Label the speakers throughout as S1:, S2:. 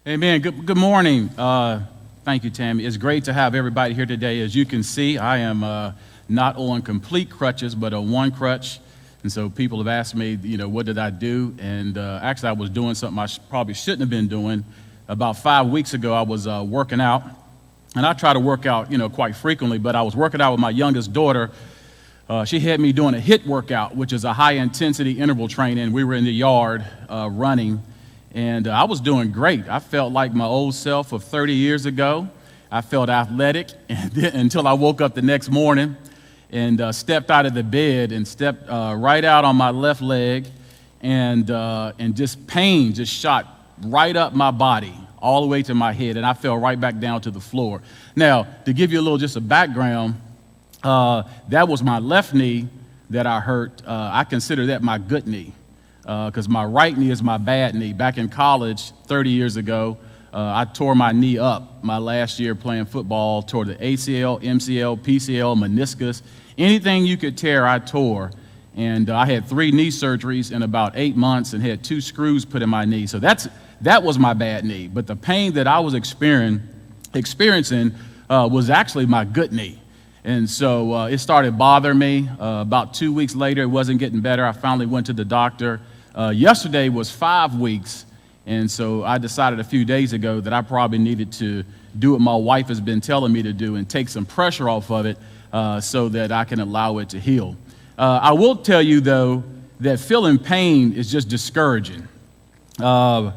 S1: Amen. Good morning. Thank you, Tammy. It's great to have everybody here today. As you can see, I am not on complete crutches, but on one crutch. And so people have asked me, what did I do? And actually, I was doing something I probably shouldn't have been doing. About 5 weeks ago, I was working out. And I try to work out, quite frequently, but I was working out with my youngest daughter. She had me doing a HIIT workout, which is a high-intensity interval training. We were in the yard running. And I was doing great. I felt like my old self of 30 years ago. I felt athletic until I woke up the next morning and stepped out of the bed and stepped right out on my left leg, and just pain just shot right up my body all the way to my head, and I fell right back down to the floor. Now, to give you just a background, that was my left knee that I hurt. I consider that my good knee. Because my right knee is my bad knee. Back in college 30 years ago, I tore my knee up my last year playing football, tore the ACL, MCL, PCL, meniscus. Anything you could tear, I tore. And I had 3 knee surgeries in about 8 months and had 2 screws put in my knee. So that was my bad knee. But the pain that I was experiencing was actually my good knee. And so it started bothering me. About 2 weeks later, it wasn't getting better. I finally went to the doctor. Yesterday was 5 weeks, and so I decided a few days ago that I probably needed to do what my wife has been telling me to do and take some pressure off of it so that I can allow it to heal. I will tell you, though, that feeling pain is just discouraging. I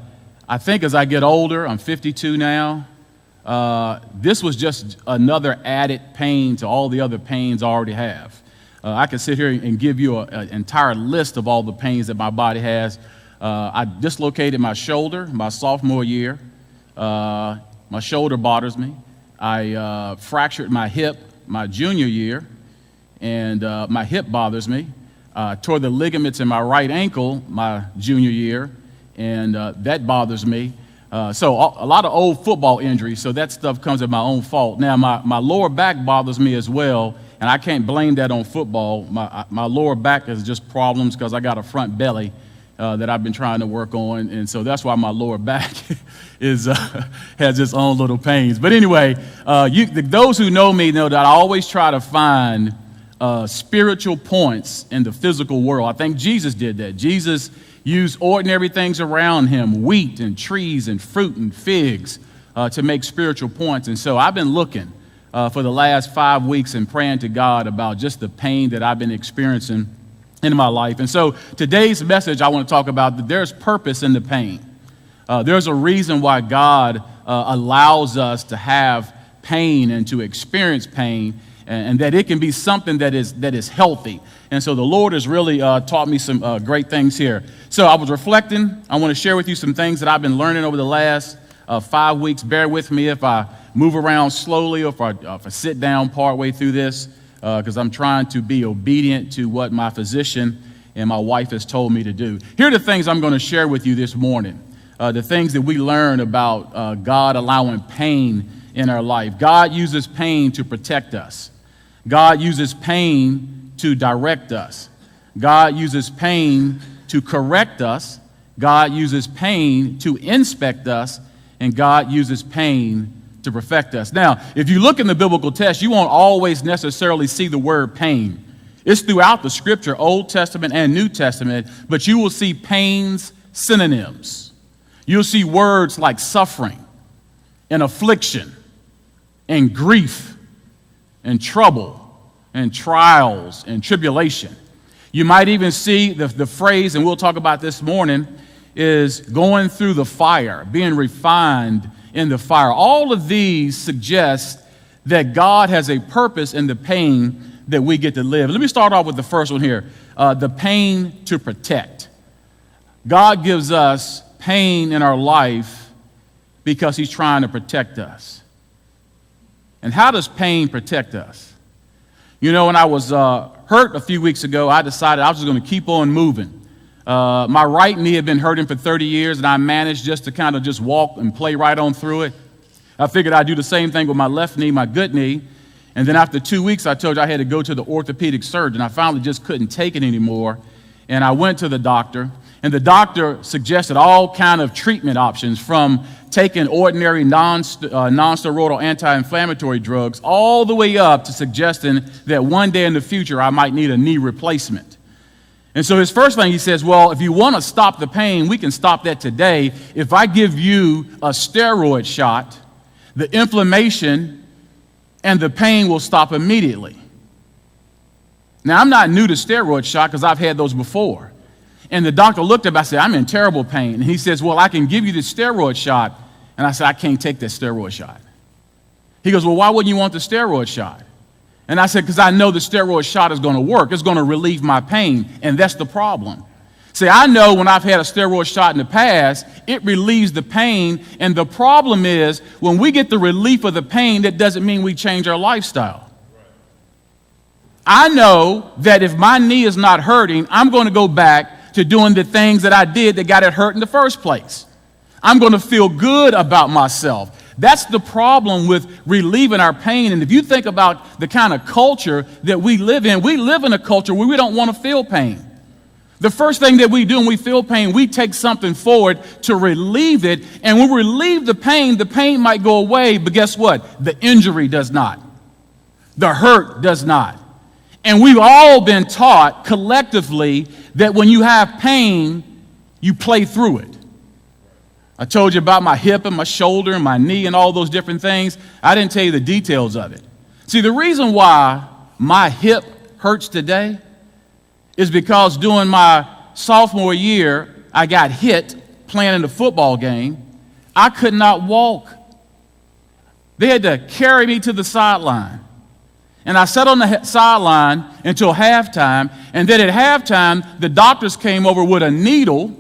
S1: think as I get older, I'm 52 now, this was just another added pain to all the other pains I already have. I could sit here and give you an entire list of all the pains that my body has. I dislocated my shoulder my sophomore year. My shoulder bothers me. I fractured my hip my junior year, and my hip bothers me. Tore the ligaments in my right ankle my junior year, and that bothers me. So a lot of old football injuries, so that stuff comes at my own fault. Now, my lower back bothers me as well, and I can't blame that on football. My lower back is just problems because I got a front belly that I've been trying to work on, and so that's why my lower back has its own little pains. But anyway, those who know me know that I always try to find spiritual points in the physical world. I think Jesus did that. Jesus used ordinary things around him, wheat and trees and fruit and figs, to make spiritual points. And so I've been looking for the last 5 weeks and praying to God about just the pain that I've been experiencing in my life. And so today's message, I want to talk about that there's purpose in the pain. There's a reason why God allows us to have pain and to experience pain, and that it can be something that is healthy. And so the Lord has really taught me some great things here. So I was reflecting. I want to share with you some things that I've been learning over the last 5 weeks. Bear with me if I move around slowly or if I sit down partway through this, because I'm trying to be obedient to what my physician and my wife has told me to do. Here are the things I'm going to share with you this morning, the things that we learn about God allowing pain in our life. God uses pain to protect us. God uses pain to direct us. God uses pain to correct us. God uses pain to inspect us. And God uses pain to perfect us. Now, if you look in the biblical text, you won't always necessarily see the word pain. It's throughout the scripture, Old Testament and New Testament, but you will see pain's synonyms. You'll see words like suffering and affliction and grief and trouble and trials and tribulation. You might even see the phrase, and we'll talk about this morning, is going through the fire, being refined in the fire. All of these suggest that God has a purpose in the pain that we get to live. Let me start off with the first one here, the pain to protect. God gives us pain in our life because he's trying to protect us. And how does pain protect us? When I was hurt a few weeks ago, I decided I was just going to keep on moving. My right knee had been hurting for 30 years, and I managed just to kind of just walk and play right on through it. I figured I'd do the same thing with my left knee, my good knee. And then after 2 weeks, I told you I had to go to the orthopedic surgeon. I finally just couldn't take it anymore. And I went to the doctor, and the doctor suggested all kind of treatment options, from taking ordinary non-steroidal anti-inflammatory drugs all the way up to suggesting that one day in the future I might need a knee replacement. And so his first thing he says, well, if you want to stop the pain, we can stop that today. If I give you a steroid shot, the inflammation and the pain will stop immediately. Now, I'm not new to steroid shot because I've had those before. And the doctor looked at me, I said, I'm in terrible pain. And he says, well, I can give you the steroid shot. And I said, I can't take that steroid shot. He goes, well, why wouldn't you want the steroid shot? And I said, because I know the steroid shot is going to work. It's going to relieve my pain. And that's the problem. See, I know when I've had a steroid shot in the past, it relieves the pain. And the problem is when we get the relief of the pain, that doesn't mean we change our lifestyle. I know that if my knee is not hurting, I'm going to go back to doing the things that I did that got it hurt in the first place. I'm going to feel good about myself. That's the problem with relieving our pain. And if you think about the kind of culture that we live in a culture where we don't want to feel pain. The first thing that we do when we feel pain, we take something forward to relieve it. And when we relieve the pain might go away, but guess what? The injury does not. The hurt does not. And we've all been taught collectively that when you have pain, you play through it. I told you about my hip and my shoulder and my knee and all those different things. I didn't tell you the details of it. See, the reason why my hip hurts today is because during my sophomore year, I got hit playing in a football game. I could not walk. They had to carry me to the sideline. And I sat on the sideline until halftime. And then at halftime, the doctors came over with a needle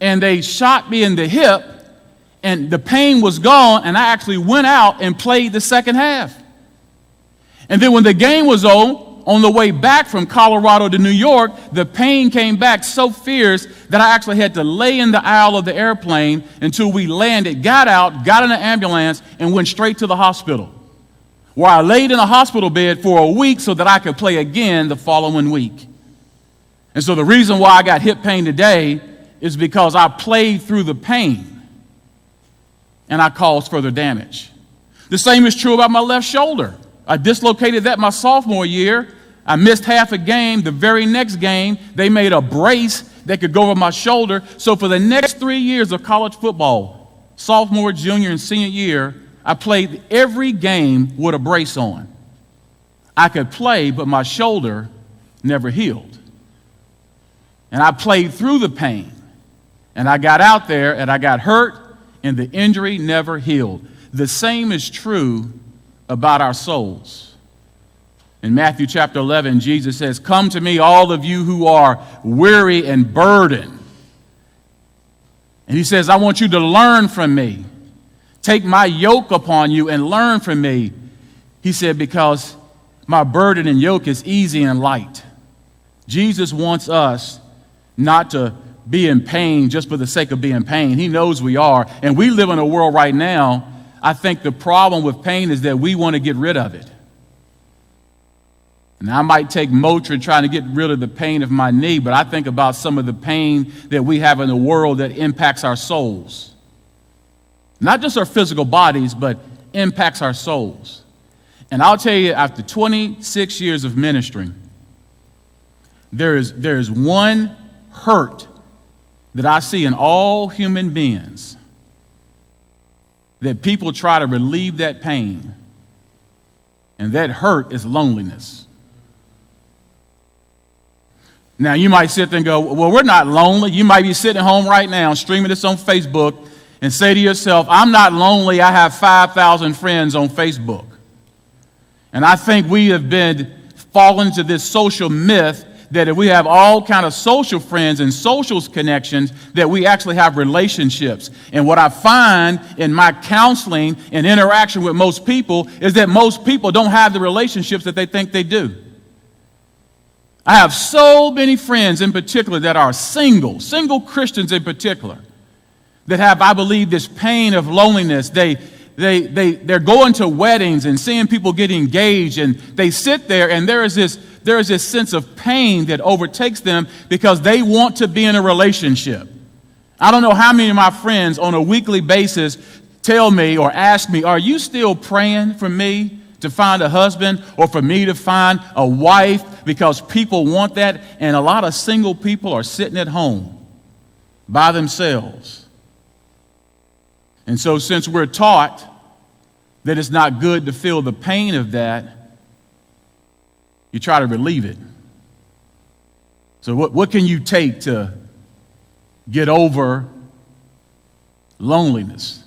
S1: and they shot me in the hip. And the pain was gone. And I actually went out and played the second half. And then when the game was on the way back from Colorado to New York, the pain came back so fierce that I actually had to lay in the aisle of the airplane until we landed, got out, got in an ambulance, and went straight to the hospital, where I laid in a hospital bed for a week so that I could play again the following week. And so the reason why I got hip pain today is because I played through the pain and I caused further damage. The same is true about my left shoulder. I dislocated that my sophomore year. I missed half a game. The very next game, they made a brace that could go over my shoulder. So for the next 3 years of college football, sophomore, junior, and senior year, I played every game with a brace on. I could play, but my shoulder never healed. And I played through the pain. And I got out there and I got hurt and the injury never healed. The same is true about our souls. In Matthew chapter 11, Jesus says, "Come to me, all of you who are weary and burdened." And he says, "I want you to learn from me. Take my yoke upon you and learn from me." He said, because my burden and yoke is easy and light. Jesus wants us not to be in pain just for the sake of being in pain. He knows we are. And we live in a world right now, I think the problem with pain is that we want to get rid of it. And I might take Motrin trying to get rid of the pain of my knee, but I think about some of the pain that we have in the world that impacts our souls. Not just our physical bodies, but impacts our souls. And I'll tell you, after 26 years of ministry, there is one hurt that I see in all human beings, that people try to relieve that pain, and that hurt is loneliness. Now, you might sit there and go, well, we're not lonely. You might be sitting at home right now streaming this on Facebook and say to yourself, I'm not lonely. I have 5,000 friends on Facebook. And I think we have been fallen into this social myth that if we have all kind of social friends and social connections, that we actually have relationships. And what I find in my counseling and interaction with most people is that most people don't have the relationships that they think they do. I have so many friends in particular that are single Christians in particular, that have, I believe, this pain of loneliness. They're going to weddings and seeing people get engaged, and they sit there and there is this sense of pain that overtakes them because they want to be in a relationship. I don't know how many of my friends on a weekly basis tell me or ask me, are you still praying for me to find a husband or for me to find a wife? Because people want that, and a lot of single people are sitting at home by themselves. And so since we're taught that it's not good to feel the pain of that, you try to relieve it. So what can you take to get over loneliness?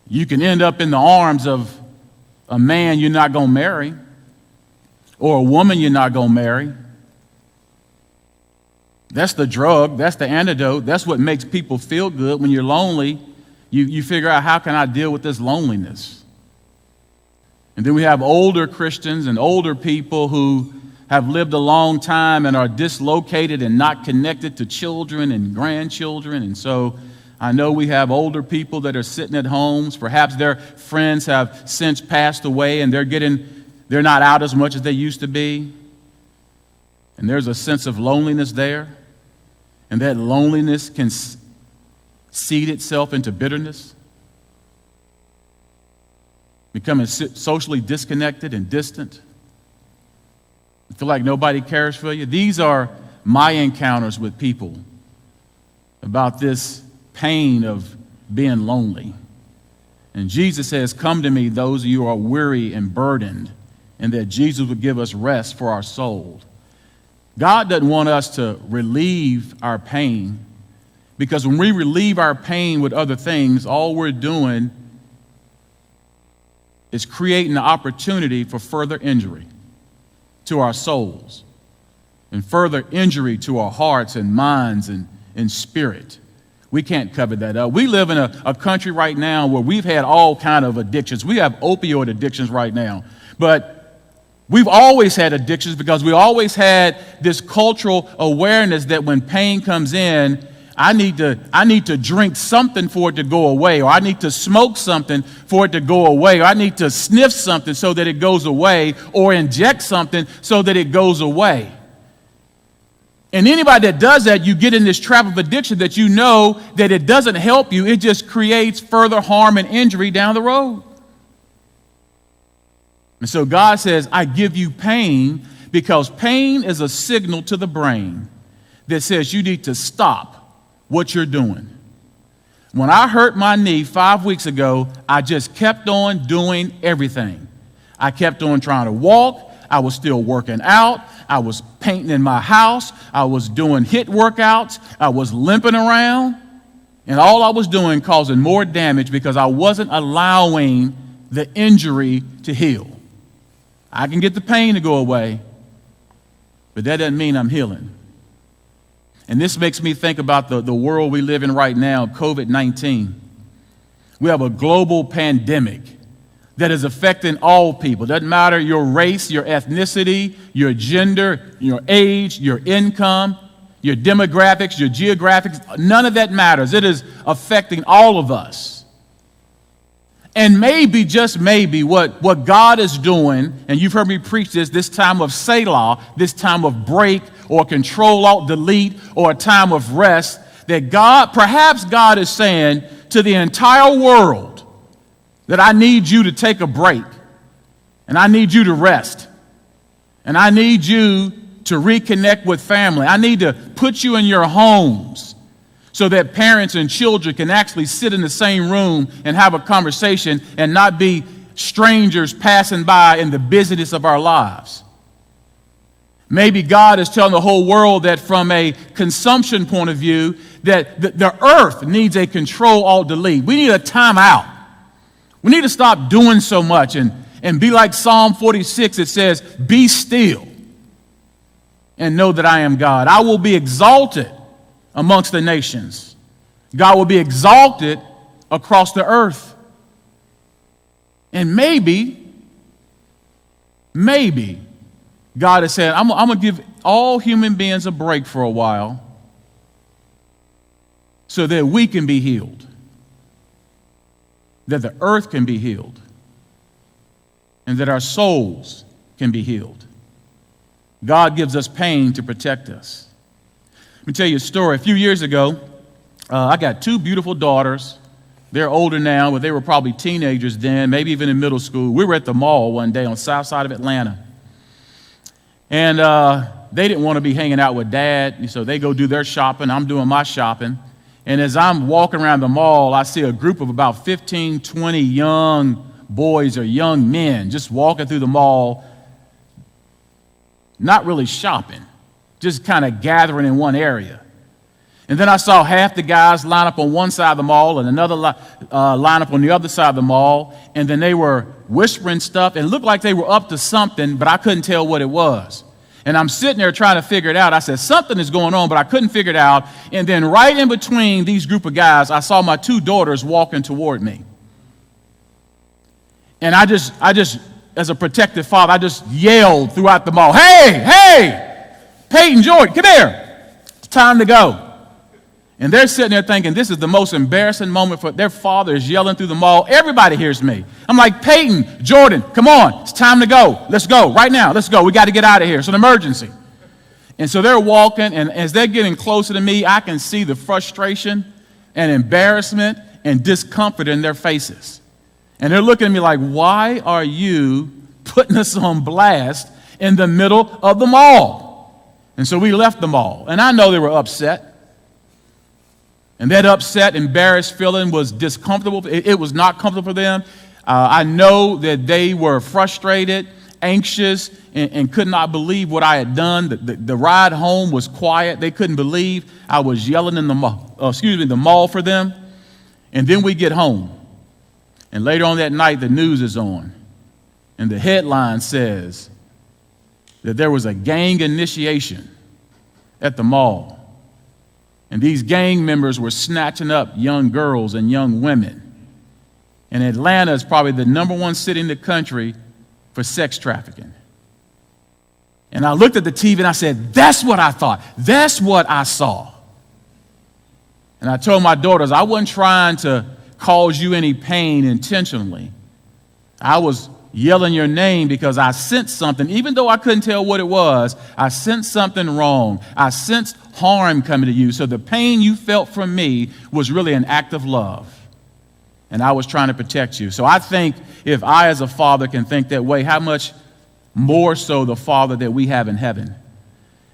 S1: You can end up in the arms of a man you're not going to marry or a woman you're not going to marry. That's the drug. That's the antidote. That's what makes people feel good. When you're lonely, you figure out, how can I deal with this loneliness? And then we have older Christians and older people who have lived a long time and are dislocated and not connected to children and grandchildren. And so I know we have older people that are sitting at homes. Perhaps their friends have since passed away and they're not out as much as they used to be. And there's a sense of loneliness there. And that loneliness can seed itself into bitterness, becoming socially disconnected and distant. You feel like nobody cares for you. These are my encounters with people about this pain of being lonely. And Jesus says, come to me, those of you who are weary and burdened, and that Jesus would give us rest for our souls. God doesn't want us to relieve our pain, because when we relieve our pain with other things, all we're doing is creating the opportunity for further injury to our souls and further injury to our hearts and minds and spirit. We can't cover that up. We live in a country right now where we've had all kind of addictions. We have opioid addictions right now. But we've always had addictions because we always had this cultural awareness that when pain comes in, I need to drink something for it to go away, or I need to smoke something for it to go away, or I need to sniff something so that it goes away, or inject something so that it goes away. And anybody that does that, you get in this trap of addiction that you know that it doesn't help you. It just creates further harm and injury down the road. And so God says, I give you pain because pain is a signal to the brain that says you need to stop what you're doing. When I hurt my knee 5 weeks ago, I just kept on doing everything. I kept on trying to walk. I was still working out. I was painting in my house. I was doing HIIT workouts. I was limping around. And all I was doing causing more damage because I wasn't allowing the injury to heal. I can get the pain to go away, but that doesn't mean I'm healing. And this makes me think about the world we live in right now, COVID-19. We have a global pandemic that is affecting all people. It doesn't matter your race, your ethnicity, your gender, your age, your income, your demographics, your geographics. None of that matters. It is affecting all of us. And maybe, just maybe, what God is doing, and you've heard me preach this time of Selah, this time of break or Control-Alt-Delete or a time of rest, that perhaps God is saying to the entire world that I need you to take a break, and I need you to rest, and I need you to reconnect with family. I need to put you in your homes so that parents and children can actually sit in the same room and have a conversation and not be strangers passing by in the busyness of our lives. Maybe God is telling the whole world that from a consumption point of view, that the earth needs a Control-Alt-Delete. We need a timeout. We need to stop doing so much and be like Psalm 46. It says, be still and know that I am God. I will be exalted amongst the nations. God will be exalted across the earth. And maybe God has said, I'm going to give all human beings a break for a while so that we can be healed, that the earth can be healed, and that our souls can be healed. God gives us pain to protect us. Let me tell you a story. A few years ago, I got two beautiful daughters. They're older now, but they were probably teenagers then, maybe even in middle school. We were at the mall one day on the south side of Atlanta. And they didn't want to be hanging out with Dad, so they go do their shopping. I'm doing my shopping. And as I'm walking around the mall, I see a group of about 15, 20 young boys or young men just walking through the mall, not really shopping, just kind of gathering in one area. And then I saw half the guys line up on one side of the mall and another line up on the other side of the mall. And then they were whispering stuff. It looked like they were up to something, but I couldn't tell what it was. And I'm sitting there trying to figure it out. I said, something is going on, but I couldn't figure it out. And then right in between these group of guys, I saw my two daughters walking toward me. And I just, as a protective father, I just yelled throughout the mall, hey, Peyton, Jordan, come here. It's time to go. And they're sitting there thinking, this is the most embarrassing moment for their father is yelling through the mall. Everybody hears me. I'm like, Peyton, Jordan, come on. It's time to go. Let's go right now. Let's go. We got to get out of here. It's an emergency. And so they're walking, and as they're getting closer to me, I can see the frustration and embarrassment and discomfort in their faces. And they're looking at me like, why are you putting us on blast in the middle of the mall? And so we left the mall. And I know they were upset. And that upset, embarrassed feeling was discomfortable. It was not comfortable for them. I know that they were frustrated, anxious, and could not believe what I had done. The ride home was quiet. They couldn't believe I was yelling in the mall for them. And then we get home. And later on that night, the news is on. And the headline says that there was a gang initiation at the mall. And these gang members were snatching up young girls and young women. And Atlanta is probably the #1 city in the country for sex trafficking. And I looked at the TV and I said, that's what I thought. That's what I saw. And I told my daughters, I wasn't trying to cause you any pain intentionally. I was yelling your name because I sensed something, even though I couldn't tell what it was. I sensed something wrong. I sensed harm coming to you. So the pain you felt from me was really an act of love. And I was trying to protect you. So I think if I as a father can think that way, how much more so the Father that we have in heaven?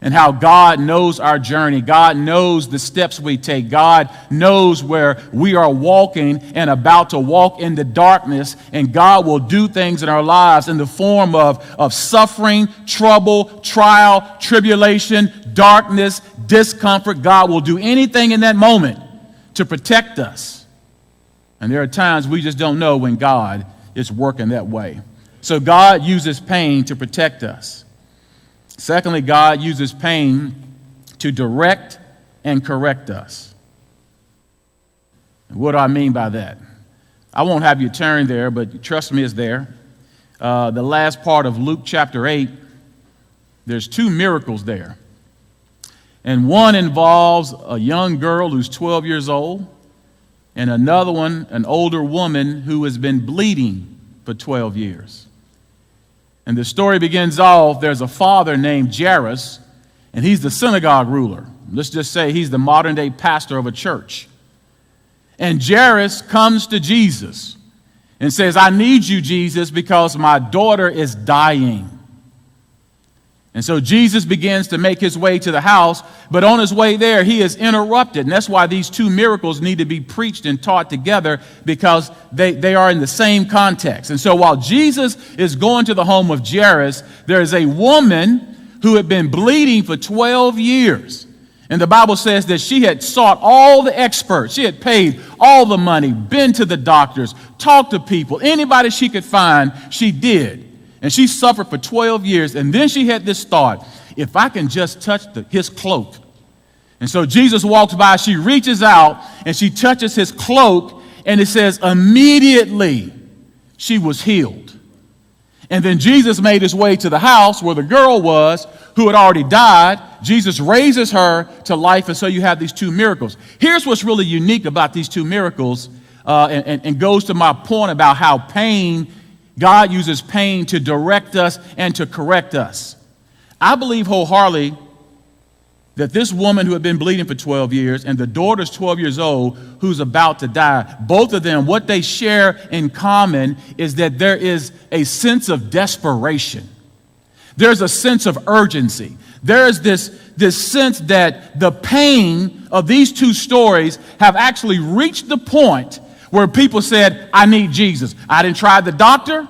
S1: And how God knows our journey. God knows the steps we take. God knows where we are walking and about to walk in the darkness. And God will do things in our lives in the form of suffering, trouble, trial, tribulation, darkness, discomfort. God will do anything in that moment to protect us. And there are times we just don't know when God is working that way. So God uses pain to protect us. Secondly, God uses pain to direct and correct us. What do I mean by that? I won't have you turn there, but trust me, it's there. The last part of Luke chapter 8, there's two miracles there. And one involves a young girl who's 12 years old, and another one, an older woman who has been bleeding for 12 years. And the story begins off, there's a father named Jairus, and he's the synagogue ruler. Let's just say he's the modern day pastor of a church. And Jairus comes to Jesus and says, I need you, Jesus, because my daughter is dying. And so Jesus begins to make his way to the house, but on his way there, he is interrupted. And that's why these two miracles need to be preached and taught together, because they are in the same context. And so while Jesus is going to the home of Jairus, there is a woman who had been bleeding for 12 years. And the Bible says that she had sought all the experts. She had paid all the money, been to the doctors, talked to people, anybody she could find, she did. And she suffered for 12 years. And then she had this thought, if I can just touch his cloak. And so Jesus walks by, she reaches out, and she touches his cloak, and it says immediately she was healed. And then Jesus made his way to the house where the girl was, who had already died. Jesus raises her to life, and so you have these two miracles. Here's what's really unique about these two miracles, and goes to my point about how God uses pain to direct us and to correct us. I believe wholeheartedly that this woman who had been bleeding for 12 years and the daughter's 12 years old who's about to die, both of them, what they share in common is that there is a sense of desperation. There's a sense of urgency. There is this sense that the pain of these two stories have actually reached the point where people said, I need Jesus. I didn't try the doctor.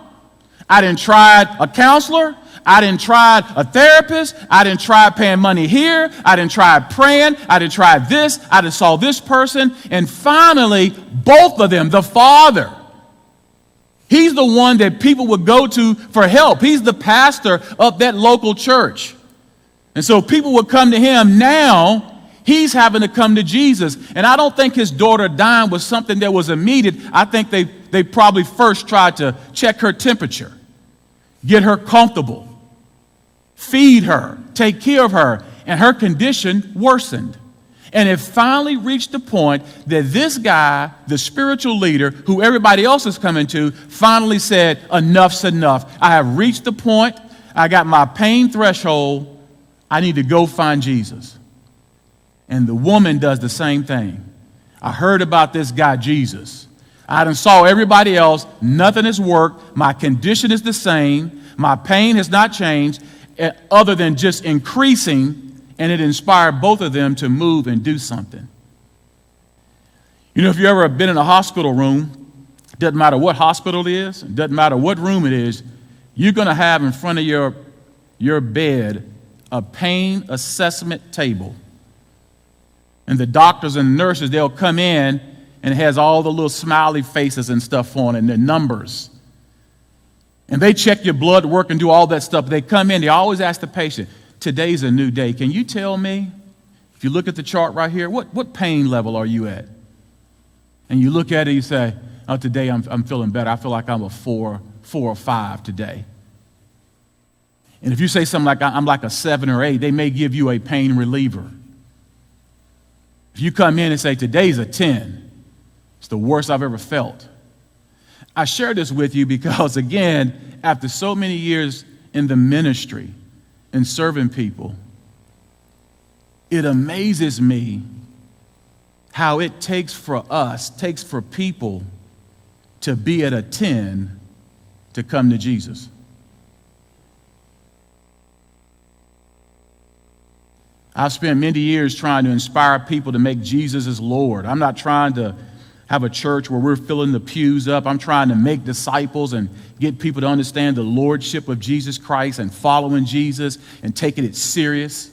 S1: I didn't try a counselor. I didn't try a therapist. I didn't try paying money here. I didn't try praying. I didn't try this. I just saw this person. And finally, both of them, the father, he's the one that people would go to for help. He's the pastor of that local church. And so people would come to him. Now he's having to come to Jesus. And I don't think his daughter dying was something that was immediate. I think they probably first tried to check her temperature, get her comfortable, feed her, take care of her, and her condition worsened. And it finally reached the point that this guy, the spiritual leader, who everybody else is coming to, finally said, enough's enough. I have reached the point. I got my pain threshold. I need to go find Jesus. And the woman does the same thing. I heard about this guy, Jesus. I done saw everybody else. Nothing has worked. My condition is the same. My pain has not changed, other than just increasing, and it inspired both of them to move and do something. You know, if you ever been in a hospital room, it doesn't matter what hospital it is, it doesn't matter what room it is, you're going to have in front of your bed a pain assessment table. And the doctors and nurses, they'll come in, and it has all the little smiley faces and stuff on it, and the numbers. And they check your blood work and do all that stuff. They come in, they always ask the patient, today's a new day. Can you tell me, if you look at the chart right here, what pain level are you at? And you look at it, you say, oh, today I'm feeling better. I feel like I'm a 4 or 5 today. And if you say something like, I'm like a 7 or 8, they may give you a pain reliever. If you come in and say, today's a 10, it's the worst I've ever felt. I share this with you because, again, after so many years in the ministry and serving people, it amazes me how it takes for people to be at a 10 to come to Jesus. I've spent many years trying to inspire people to make Jesus as Lord. I'm not trying to have a church where we're filling the pews up. I'm trying to make disciples and get people to understand the lordship of Jesus Christ and following Jesus and taking it serious,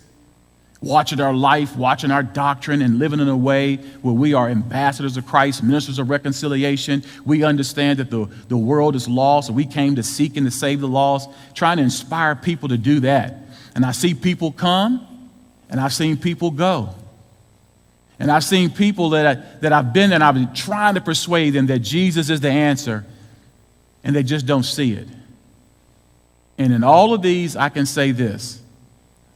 S1: watching our life, watching our doctrine, and living in a way where we are ambassadors of Christ, ministers of reconciliation. We understand that the world is lost, and we came to seek and to save the lost, trying to inspire people to do that. And I see people come, and I've seen people go. And I've seen people that I've been there, and I've been trying to persuade them that Jesus is the answer, and they just don't see it. And in all of these, I can say this.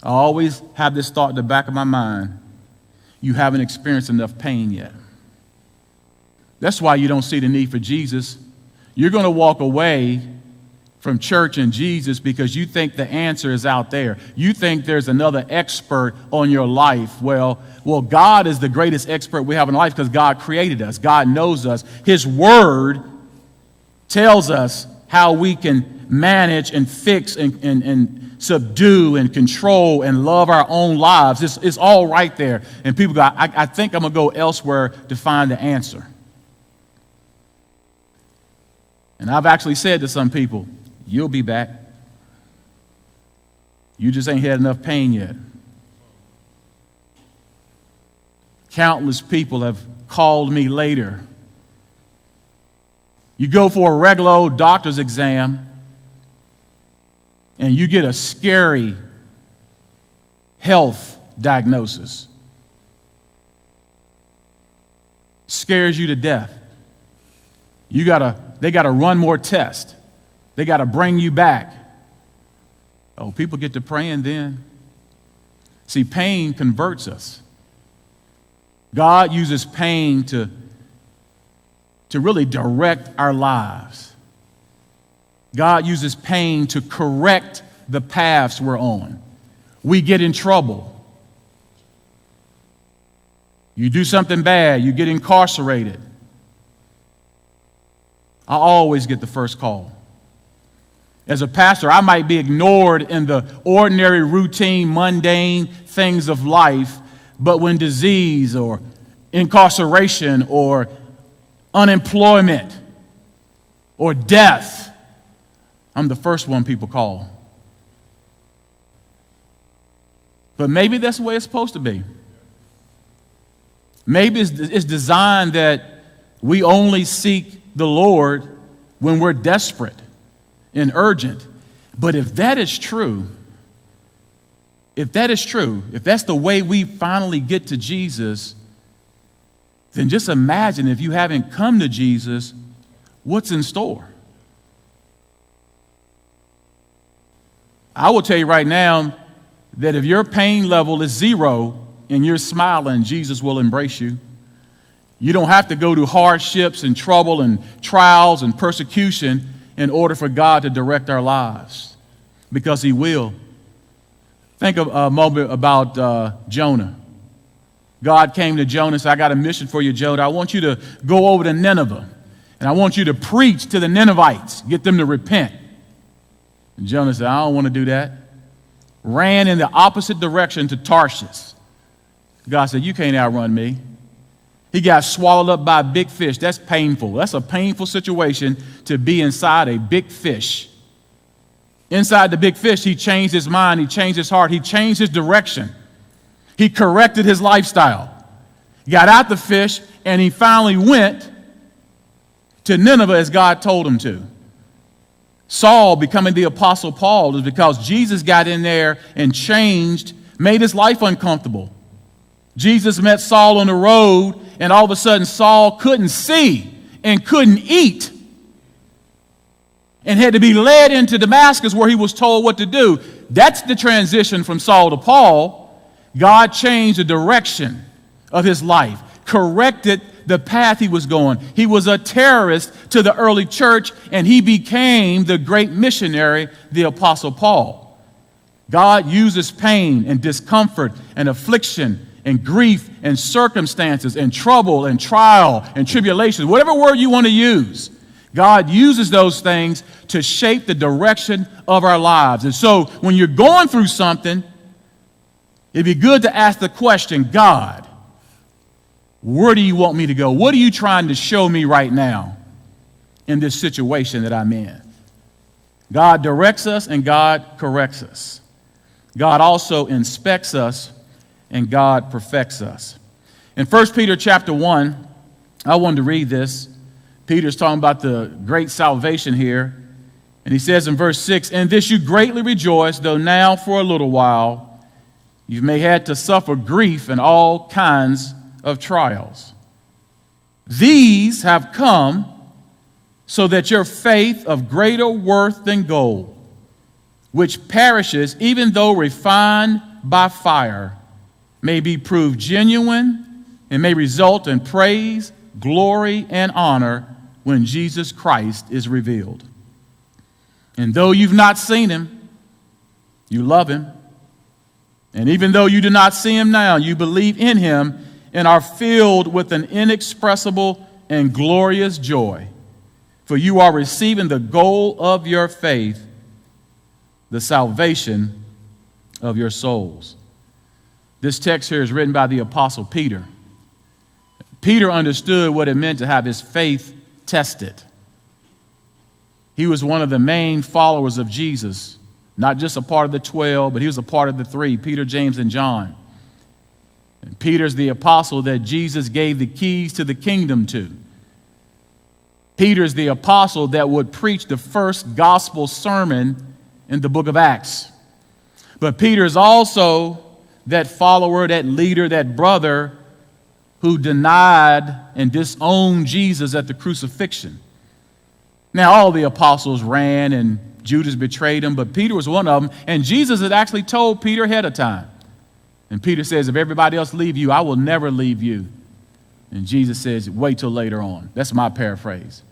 S1: I always have this thought in the back of my mind. You haven't experienced enough pain yet. That's why you don't see the need for Jesus. You're going to walk away from church and Jesus because you think the answer is out there. You think there's another expert on your life. Well, God is the greatest expert we have in life because God created us. God knows us. His word tells us how we can manage and fix and subdue and control and love our own lives. It's all right there. And people go, I think I'm going to go elsewhere to find the answer. And I've actually said to some people, you'll be back. You just ain't had enough pain yet. Countless people have called me later. You go for a regular old doctor's exam, and you get a scary health diagnosis. Scares you to death. They got to run more tests. They got to bring you back. Oh, people get to praying then. See, pain converts us. God uses pain to really direct our lives. God uses pain to correct the paths we're on. We get in trouble. You do something bad, you get incarcerated. I always get the first call. As a pastor, I might be ignored in the ordinary, routine, mundane things of life, but when disease or incarceration or unemployment or death, I'm the first one people call. But maybe that's the way it's supposed to be. Maybe it's designed that we only seek the Lord when we're desperate and urgent. But if that is true, if that's the way we finally get to Jesus, then just imagine if you haven't come to Jesus, what's in store? I will tell you right now that if your pain level is 0 and you're smiling, Jesus will embrace you. You don't have to go to hardships and trouble and trials and persecution in order for God to direct our lives, because he will. Think of a moment about Jonah. God came to Jonah and said, I got a mission for you, Jonah. I want you to go over to Nineveh, and I want you to preach to the Ninevites, get them to repent. And Jonah said, I don't want to do that. Ran in the opposite direction to Tarshish. God said, you can't outrun me. He got swallowed up by a big fish. That's painful. That's a painful situation to be inside a big fish. Inside the big fish, he changed his mind. He changed his heart. He changed his direction. He corrected his lifestyle. Got out the fish, and he finally went to Nineveh as God told him to. Saul becoming the Apostle Paul is because Jesus got in there and changed, made his life uncomfortable. Jesus met Saul on the road, and all of a sudden Saul couldn't see and couldn't eat and had to be led into Damascus where he was told what to do. That's the transition from Saul to Paul. God changed the direction of his life, corrected the path he was going. He was a terrorist to the early church, and he became the great missionary, the Apostle Paul. God uses pain and discomfort and affliction and grief and circumstances and trouble and trial and tribulation, whatever word you want to use. God uses those things to shape the direction of our lives. And so when you're going through something, it'd be good to ask the question, God, where do you want me to go? What are you trying to show me right now in this situation that I'm in? God directs us and God corrects us. God also inspects us and God perfects us. In 1 Peter chapter 1, I wanted to read this. Peter's talking about the great salvation here. And he says in verse 6, in this you greatly rejoice, though now for a little while you may have to suffer grief and all kinds of trials. These have come so that your faith of greater worth than gold, which perishes even though refined by fire, may be proved genuine and may result in praise, glory, and honor when Jesus Christ is revealed. And though you've not seen him, you love him. And even though you do not see him now, you believe in him and are filled with an inexpressible and glorious joy. For you are receiving the goal of your faith, the salvation of your souls. This text here is written by the Apostle Peter. Peter understood what it meant to have his faith tested. He was one of the main followers of Jesus, not just a part of the 12, but he was a part of the 3, Peter, James, and John. And Peter's the apostle that Jesus gave the keys to the kingdom to. Peter's the apostle that would preach the first gospel sermon in the book of Acts. But Peter is also that follower, that leader, that brother who denied and disowned Jesus at the crucifixion. Now, all the apostles ran and Judas betrayed him, but Peter was one of them. And Jesus had actually told Peter ahead of time. And Peter says, if everybody else leave you, I will never leave you. And Jesus says, wait till later on. That's my paraphrase.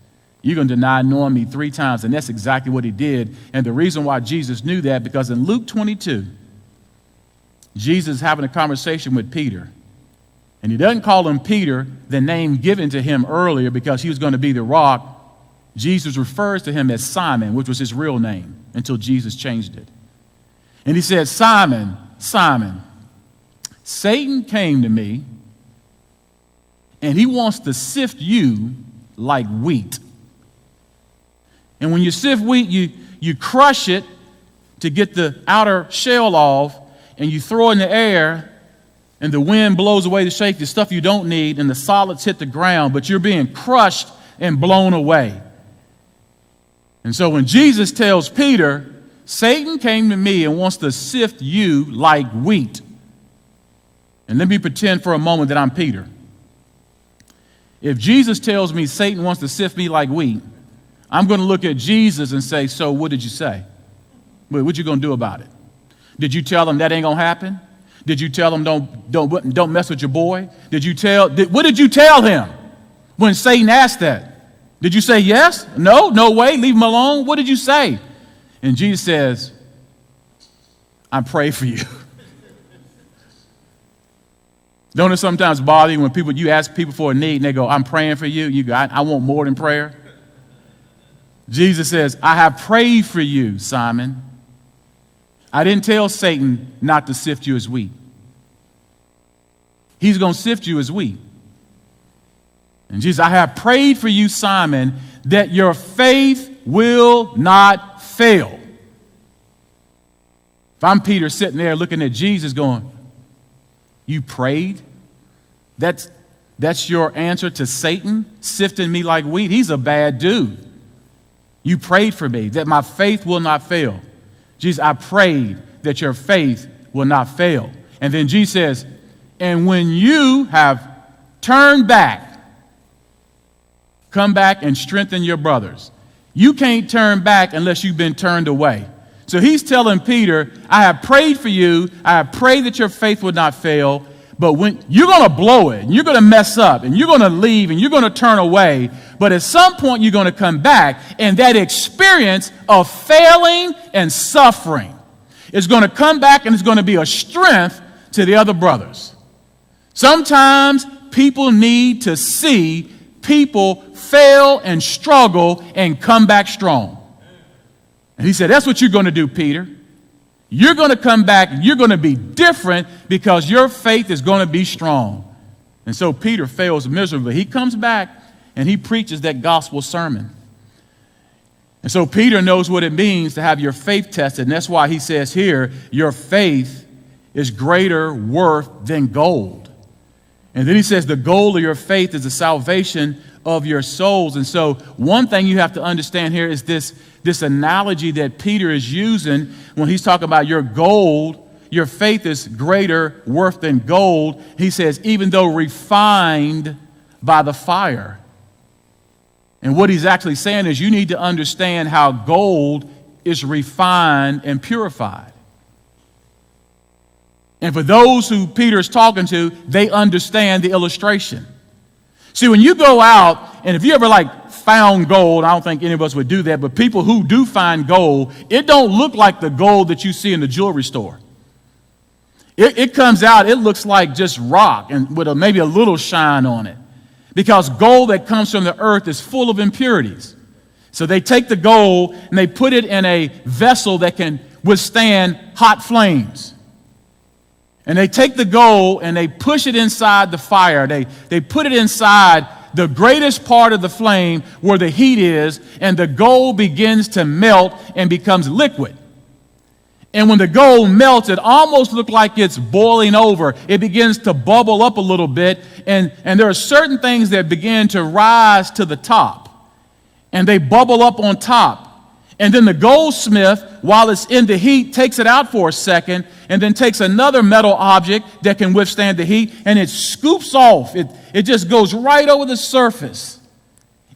S1: You're going to deny knowing me 3 times. And that's exactly what he did. And the reason why Jesus knew that, because in Luke 22, Jesus is having a conversation with Peter. And he doesn't call him Peter, the name given to him earlier because he was going to be the rock. Jesus refers to him as Simon, which was his real name, until Jesus changed it. And he said, Simon, Simon, Satan came to me, and he wants to sift you like wheat. And when you sift wheat, you crush it to get the outer shell off, and you throw it in the air, and the wind blows away the shake, the stuff you don't need, and the solids hit the ground, but you're being crushed and blown away. And so when Jesus tells Peter, Satan came to me and wants to sift you like wheat. And let me pretend for a moment that I'm Peter. If Jesus tells me Satan wants to sift me like wheat, I'm going to look at Jesus and say, so what did you say? What you going to do about it? Did you tell him that ain't going to happen? Did you tell him don't mess with your boy? What did you tell him when Satan asked that? Did you say yes? No way, leave him alone? What did you say? And Jesus says, I pray for you. Don't it sometimes bother you when you ask people for a need and they go, I'm praying for you? You go, I want more than prayer. Jesus says, I have prayed for you, Simon. I didn't tell Satan not to sift you as wheat. He's going to sift you as wheat. And Jesus, I have prayed for you, Simon, that your faith will not fail. If I'm Peter sitting there looking at Jesus going, you prayed? That's your answer to Satan sifting me like wheat? He's a bad dude. You prayed for me that my faith will not fail. Jesus, I prayed that your faith will not fail. And then Jesus says, and when you have turned back, come back and strengthen your brothers. You can't turn back unless you've been turned away. So he's telling Peter, I have prayed for you. I have prayed that your faith would not fail. But when you're going to blow it, and you're going to mess up, and you're going to leave, and you're going to turn away, but at some point you're going to come back, and that experience of failing and suffering is going to come back, and it's going to be a strength to the other brothers. Sometimes people need to see people fail and struggle and come back strong. And he said, that's what you're going to do, Peter. You're going to come back and you're going to be different because your faith is going to be strong. And so Peter fails miserably. He comes back and he preaches that gospel sermon. And so Peter knows what it means to have your faith tested. And that's why he says here, your faith is greater worth than gold. And then he says the goal of your faith is the salvation of your souls. And so one thing you have to understand here is this analogy that Peter is using when he's talking about your gold, your faith is greater worth than gold. He says, even though refined by the fire. And what he's actually saying is you need to understand how gold is refined and purified. And for those who Peter is talking to, they understand the illustration. See, when you go out, and if you ever found gold, I don't think any of us would do that, but people who do find gold, it don't look like the gold that you see in the jewelry store. It comes out, it looks like just rock and with maybe a little shine on it. Because gold that comes from the earth is full of impurities. So they take the gold and they put it in a vessel that can withstand hot flames. And they take the gold and they push it inside the fire. They put it inside the greatest part of the flame where the heat is, and the gold begins to melt and becomes liquid. And when the gold melts, it almost looks like it's boiling over. It begins to bubble up a little bit, and there are certain things that begin to rise to the top, and they bubble up on top. And then the goldsmith, while it's in the heat, takes it out for a second and then takes another metal object that can withstand the heat and it scoops off. It just goes right over the surface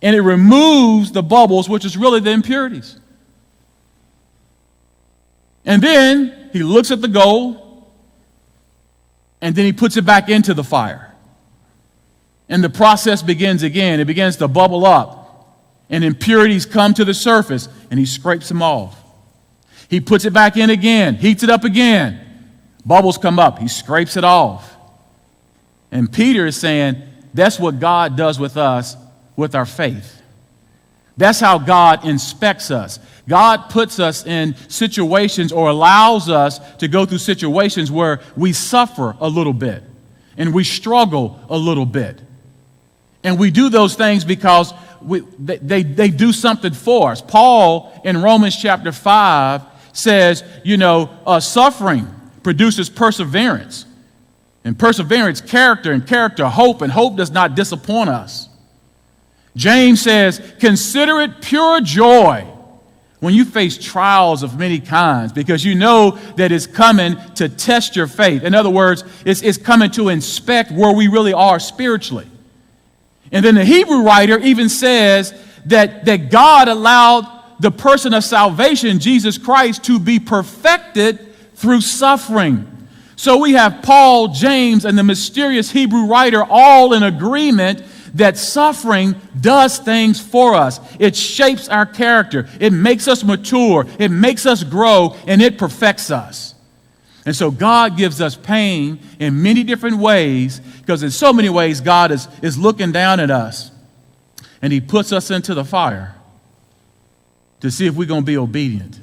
S1: and it removes the bubbles, which is really the impurities. And then he looks at the gold and then he puts it back into the fire. And the process begins again. It begins to bubble up. And impurities come to the surface, and he scrapes them off. He puts it back in again, heats it up again. Bubbles come up, he scrapes it off. And Peter is saying that's what God does with us with our faith. That's how God inspects us. God puts us in situations or allows us to go through situations where we suffer a little bit and we struggle a little bit. And we do those things because they do something for us. Paul in Romans chapter 5 says, suffering produces perseverance. And perseverance, character, and character, hope, and hope does not disappoint us. James says, consider it pure joy when you face trials of many kinds, because you know that it's coming to test your faith. In other words, it's coming to inspect where we really are spiritually. And then the Hebrew writer even says that God allowed the person of salvation, Jesus Christ, to be perfected through suffering. So we have Paul, James, and the mysterious Hebrew writer all in agreement that suffering does things for us. It shapes our character. It makes us mature. It makes us grow, and it perfects us. And so God gives us pain in many different ways, because in so many ways God is looking down at us, and he puts us into the fire to see if we're going to be obedient.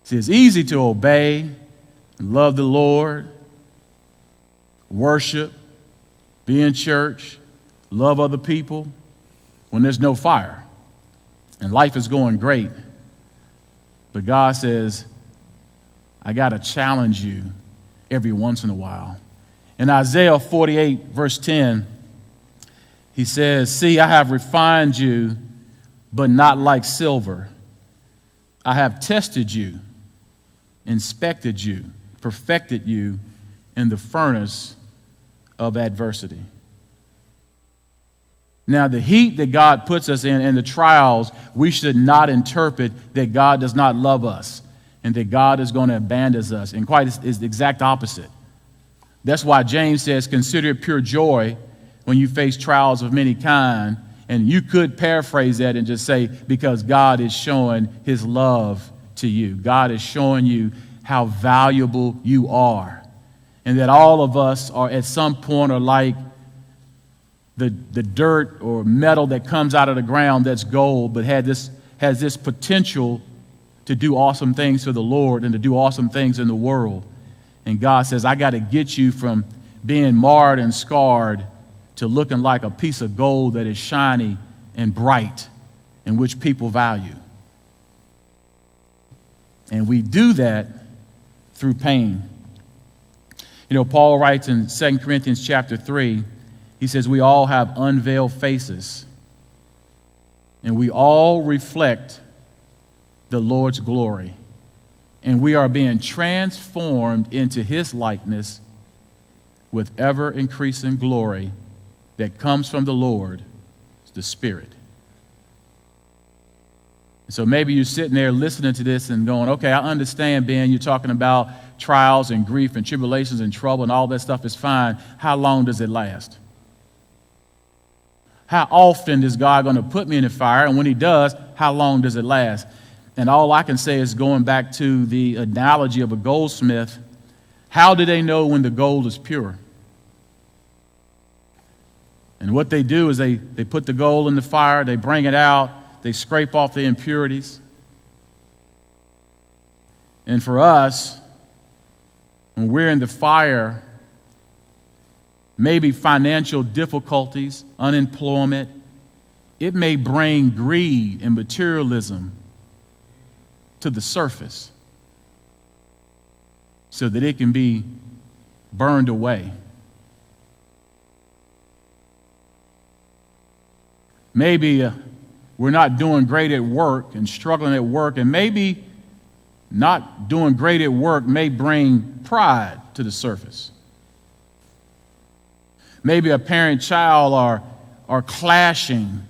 S1: See, it's easy to obey, love the Lord, worship, be in church, love other people when there's no fire and life is going great. But God says, I got to challenge you every once in a while. In Isaiah 48, verse 10, he says, see, I have refined you, but not like silver. I have tested you, inspected you, perfected you in the furnace of adversity. Now, the heat that God puts us in and the trials, we should not interpret that God does not love us and that God is going to abandon us. And quite is the exact opposite. That's why James says, consider it pure joy when you face trials of many kind. And you could paraphrase that and just say, because God is showing his love to you. God is showing you how valuable you are. And that all of us are at some point are like the dirt or metal that comes out of the ground that's gold, but has this potential to do awesome things for the Lord and to do awesome things in the world. And God says, I got to get you from being marred and scarred to looking like a piece of gold that is shiny and bright and which people value. And we do that through pain. Paul writes in 2 Corinthians chapter 3, he says, we all have unveiled faces, and we all reflect the Lord's glory, and we are being transformed into his likeness with ever-increasing glory that comes from the Lord, the Spirit. So maybe you're sitting there listening to this and going, okay, I understand, Ben, you're talking about trials and grief and tribulations and trouble and all that stuff is fine. How long does it last? How often is God going to put me in the fire? And when he does, how long does it last? And all I can say is, going back to the analogy of a goldsmith, how do they know when the gold is pure? And what they do is they put the gold in the fire, they bring it out, they scrape off the impurities. And for us, when we're in the fire, maybe financial difficulties, unemployment, it may bring greed and materialism to the surface so that it can be burned away. Maybe we're not doing great at work and struggling at work, and maybe not doing great at work may bring pride to the surface. Maybe a parent-child are clashing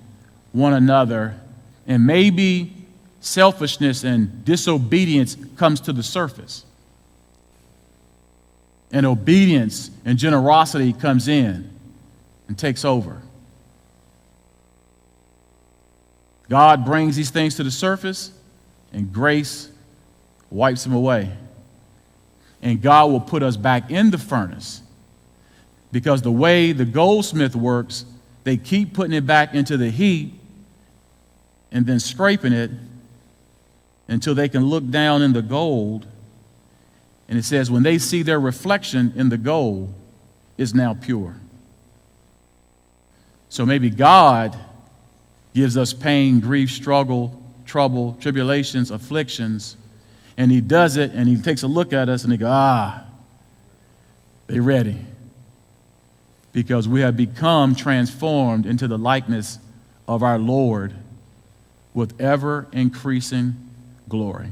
S1: one another, and maybe selfishness and disobedience comes to the surface. And obedience and generosity comes in and takes over. God brings these things to the surface, and grace wipes them away. and God will put us back in the furnace. Because the way the goldsmith works, they keep putting it back into the heat and then scraping it until they can look down in the gold. And it says when they see their reflection in the gold, it's now pure. So maybe God gives us pain, grief, struggle, trouble, tribulations, afflictions, and he does it, and he takes a look at us, and he goes, they're ready. Because we have become transformed into the likeness of our Lord with ever-increasing glory.